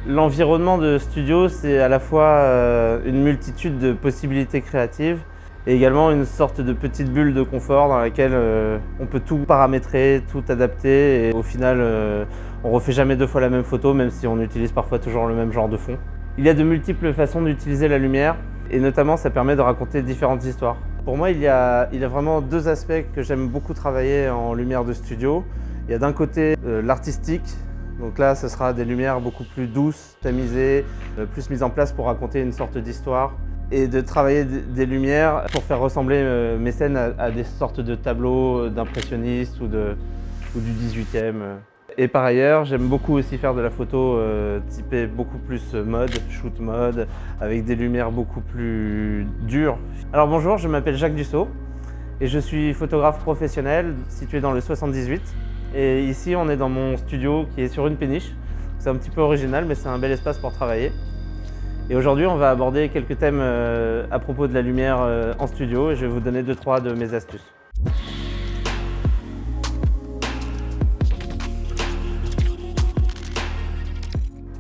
L'environnement de studio, c'est à la fois une multitude de possibilités créatives et également une sorte de petite bulle de confort dans laquelle on peut tout paramétrer, tout adapter et au final on refait jamais deux fois la même photo, même si on utilise parfois toujours le même genre de fond. Il y a de multiples façons d'utiliser la lumière et notamment ça permet de raconter différentes histoires. Pour moi, il y a vraiment deux aspects que j'aime beaucoup travailler en lumière de studio. Il y a d'un côté l'artistique. Donc là, ce sera des lumières beaucoup plus douces, tamisées, plus mises en place pour raconter une sorte d'histoire. Et de travailler des lumières pour faire ressembler mes scènes à des sortes de tableaux d'impressionnistes ou du 18e. Et par ailleurs, j'aime beaucoup aussi faire de la photo typée beaucoup plus mode, shoot mode, avec des lumières beaucoup plus dures. Alors bonjour, je m'appelle Jacques Dussault et je suis photographe professionnel situé dans le 78. Et ici, on est dans mon studio qui est sur une péniche. C'est un petit peu original, mais c'est un bel espace pour travailler. Et aujourd'hui, on va aborder quelques thèmes à propos de la lumière en studio et je vais vous donner 2-3 de mes astuces.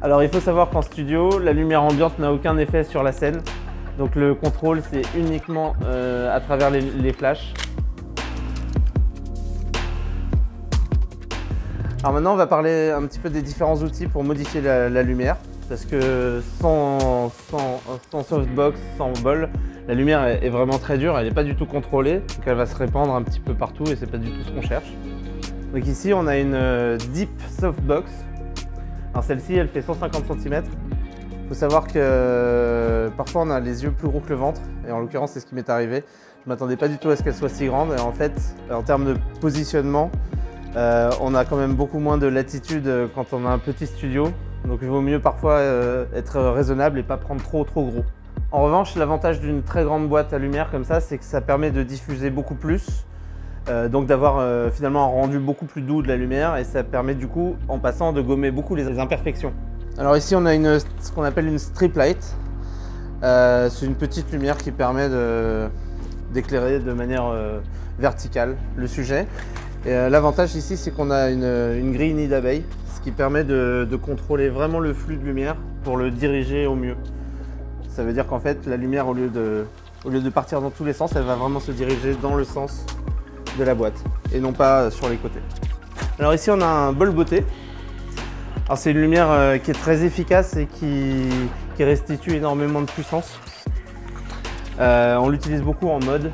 Alors, il faut savoir qu'en studio, la lumière ambiante n'a aucun effet sur la scène. Donc le contrôle, c'est uniquement à travers les flashs. Alors maintenant, on va parler un petit peu des différents outils pour modifier la lumière. Parce que sans softbox, sans bol, la lumière est vraiment très dure, elle n'est pas du tout contrôlée. Donc elle va se répandre un petit peu partout et c'est pas du tout ce qu'on cherche. Donc ici, on a une Deep Softbox. Alors celle-ci, elle fait 150 cm. Il faut savoir que parfois on a les yeux plus gros que le ventre. Et en l'occurrence, c'est ce qui m'est arrivé. Je ne m'attendais pas du tout à ce qu'elle soit si grande. Et en fait, en termes de positionnement, on a quand même beaucoup moins de latitude quand on a un petit studio, donc il vaut mieux parfois être raisonnable et pas prendre trop gros. En revanche, l'avantage d'une très grande boîte à lumière comme ça, c'est que ça permet de diffuser beaucoup plus, donc d'avoir finalement un rendu beaucoup plus doux de la lumière et ça permet du coup, en passant, de gommer beaucoup les imperfections. Alors ici, on a ce qu'on appelle une strip light. C'est une petite lumière qui permet d'éclairer de manière verticale le sujet. L'avantage ici, c'est qu'on a une grille nid d'abeille, ce qui permet de contrôler vraiment le flux de lumière pour le diriger au mieux. Ça veut dire qu'en fait, la lumière, au lieu de partir dans tous les sens, elle va vraiment se diriger dans le sens de la boîte et non pas sur les côtés. Alors ici, on a un bol beauté. Alors c'est une lumière qui est très efficace et qui restitue énormément de puissance. On l'utilise beaucoup en mode.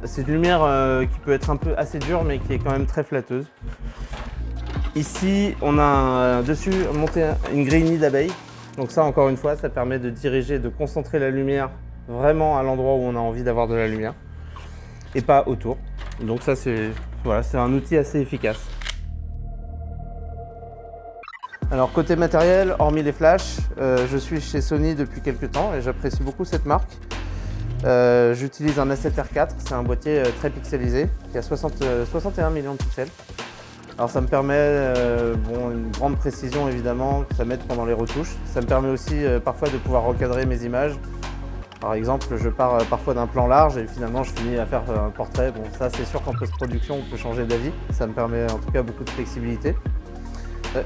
C'est une lumière qui peut être un peu assez dure mais qui est quand même très flatteuse. Ici, on a dessus monté une grille nid d'abeille. Donc ça, encore une fois, ça permet de diriger, de concentrer la lumière vraiment à l'endroit où on a envie d'avoir de la lumière et pas autour. Donc ça, c'est un outil assez efficace. Alors côté matériel, hormis les flashs, je suis chez Sony depuis quelques temps et j'apprécie beaucoup cette marque. J'utilise un A7R4, c'est un boîtier très pixelisé qui a 61 millions de pixels. Alors ça me permet une grande précision évidemment, ça m'aide pendant les retouches. Ça me permet aussi parfois de pouvoir recadrer mes images. Par exemple, je pars parfois d'un plan large et finalement je finis à faire un portrait. Bon, ça c'est sûr qu'en post-production on peut changer d'avis. Ça me permet en tout cas beaucoup de flexibilité.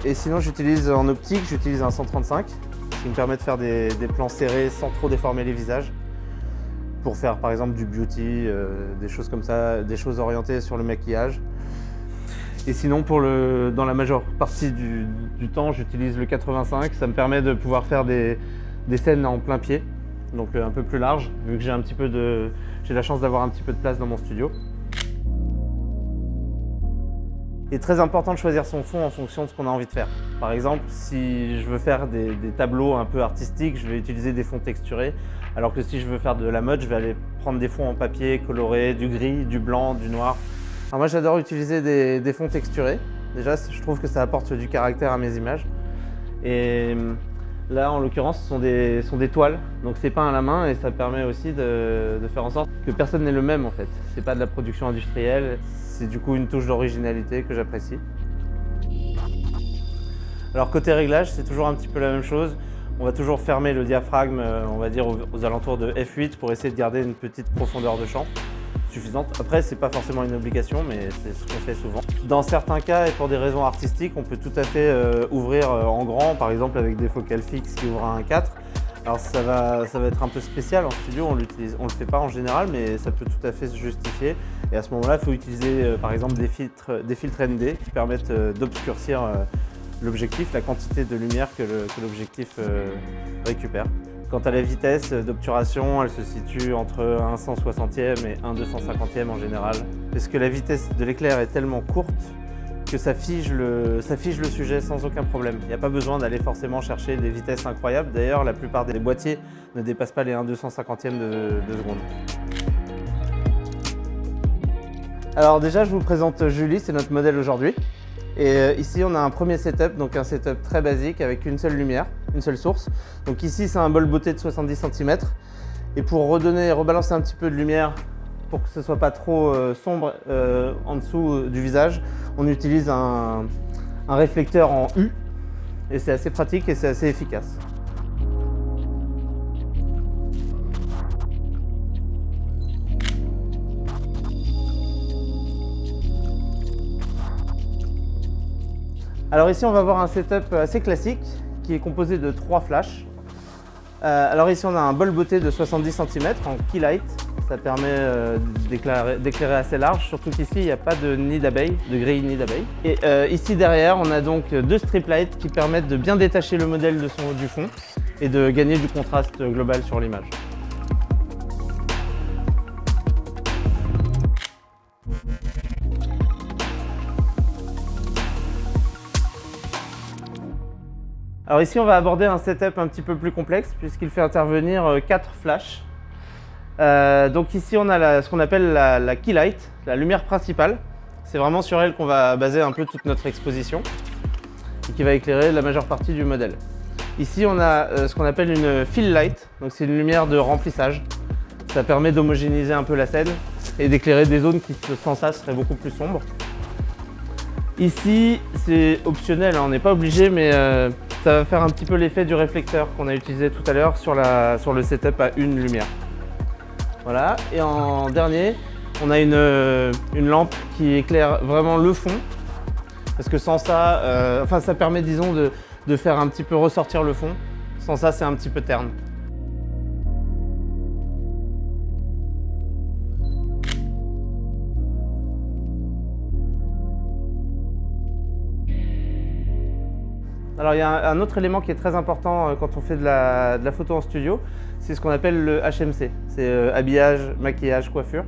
Et sinon j'utilise en optique, j'utilise un 135 qui me permet de faire des plans serrés sans trop déformer les visages. Pour faire par exemple du beauty, des choses comme ça, des choses orientées sur le maquillage. Et sinon dans la majeure partie du temps, j'utilise le 85, ça me permet de pouvoir faire des scènes en plein pied, donc un peu plus large, vu que j'ai la chance d'avoir un petit peu de place dans mon studio. Il est très important de choisir son fond en fonction de ce qu'on a envie de faire. Par exemple, si je veux faire des tableaux un peu artistiques, je vais utiliser des fonds texturés, alors que si je veux faire de la mode, je vais aller prendre des fonds en papier coloré, du gris, du blanc, du noir. Alors moi, j'adore utiliser des fonds texturés. Déjà, je trouve que ça apporte du caractère à mes images. Et là, en l'occurrence, ce sont des toiles, donc c'est peint à la main et ça permet aussi de faire en sorte que personne n'est le même en fait. C'est pas de la production industrielle. C'est du coup une touche d'originalité que j'apprécie. Alors côté réglage, c'est toujours un petit peu la même chose. On va toujours fermer le diaphragme, on va dire aux alentours de f8 pour essayer de garder une petite profondeur de champ. suffisante. Après, c'est pas forcément une obligation, mais c'est ce qu'on fait souvent. Dans certains cas, et pour des raisons artistiques, on peut tout à fait ouvrir en grand, par exemple avec des focales fixes qui ouvrent à 1.4. Alors ça va être un peu spécial en studio, on le fait pas en général, mais ça peut tout à fait se justifier. Et à ce moment-là, il faut utiliser par exemple des filtres ND qui permettent d'obscurcir l'objectif, la quantité de lumière que l'objectif récupère. Quant à la vitesse d'obturation, elle se situe entre 1/160e et 1/250e en général. Parce que la vitesse de l'éclair est tellement courte que ça fige le sujet sans aucun problème. Il n'y a pas besoin d'aller forcément chercher des vitesses incroyables. D'ailleurs, la plupart des boîtiers ne dépassent pas les 1/250e de seconde. Alors déjà, je vous présente Julie, c'est notre modèle aujourd'hui. Et ici, on a un premier setup, donc un setup très basique avec une seule lumière, une seule source. Donc ici, c'est un bol beauté de 70 cm. Et pour rebalancer un petit peu de lumière, pour que ce ne soit pas trop sombre en dessous du visage, on utilise un réflecteur en U. Et c'est assez pratique et c'est assez efficace. Alors ici, on va voir un setup assez classique qui est composé de 3 flashs. Alors ici, on a un bol beauté de 70 cm en key light. Ça permet d'éclairer assez large, surtout qu'ici, il n'y a pas de nid d'abeille, de grille nid d'abeille. Et ici derrière, on a donc 2 strip lights qui permettent de bien détacher le modèle du fond et de gagner du contraste global sur l'image. Alors ici, on va aborder un setup un petit peu plus complexe puisqu'il fait intervenir 4 flashs. Donc ici, on a ce qu'on appelle la key light, la lumière principale. C'est vraiment sur elle qu'on va baser un peu toute notre exposition et qui va éclairer la majeure partie du modèle. Ici, on a ce qu'on appelle une fill light, donc c'est une lumière de remplissage. Ça permet d'homogénéiser un peu la scène et d'éclairer des zones qui, sans ça, seraient beaucoup plus sombres. Ici, c'est optionnel, on n'est pas obligé, mais ça va faire un petit peu l'effet du réflecteur qu'on a utilisé tout à l'heure sur le setup à une lumière. Voilà, et en dernier, on a une lampe qui éclaire vraiment le fond, parce que sans ça, ça permet, disons, de faire un petit peu ressortir le fond. Sans ça, c'est un petit peu terne. Alors il y a un autre élément qui est très important quand on fait de la photo en studio, c'est ce qu'on appelle le HMC. C'est habillage, maquillage, coiffure.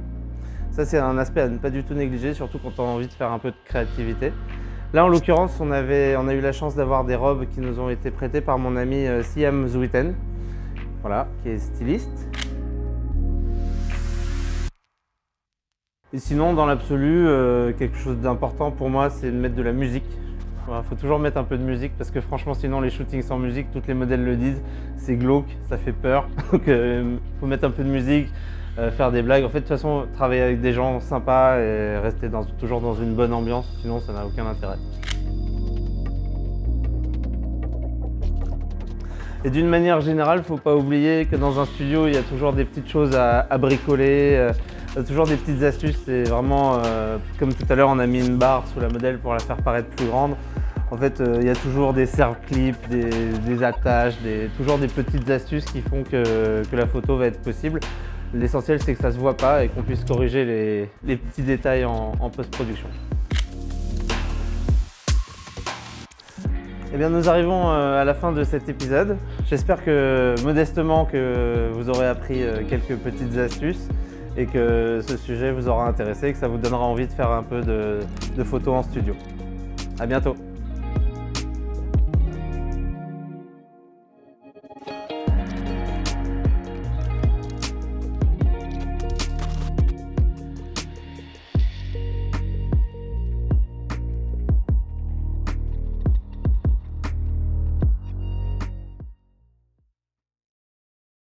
Ça c'est un aspect à ne pas du tout négliger, surtout quand on a envie de faire un peu de créativité. Là en l'occurrence, on a eu la chance d'avoir des robes qui nous ont été prêtées par mon ami Siam Zouiten, voilà, qui est styliste. Et sinon, dans l'absolu, quelque chose d'important pour moi, c'est de mettre de la musique. Il faut toujours mettre un peu de musique parce que franchement sinon les shootings sans musique, toutes les modèles le disent, c'est glauque, ça fait peur. Donc faut mettre un peu de musique, faire des blagues. En fait de toute façon travailler avec des gens sympas et rester toujours dans une bonne ambiance, sinon ça n'a aucun intérêt. Et d'une manière générale, il ne faut pas oublier que dans un studio il y a toujours des petites choses à bricoler, toujours des petites astuces. C'est vraiment, comme tout à l'heure on a mis une barre sous la modèle pour la faire paraître plus grande. En fait, il y a toujours des serve-clips, des attaches, toujours des petites astuces qui font que la photo va être possible. L'essentiel, c'est que ça ne se voit pas et qu'on puisse corriger les petits détails en post-production. Eh bien, nous arrivons à la fin de cet épisode. J'espère modestement que vous aurez appris quelques petites astuces et que ce sujet vous aura intéressé et que ça vous donnera envie de faire un peu de photos en studio. À bientôt.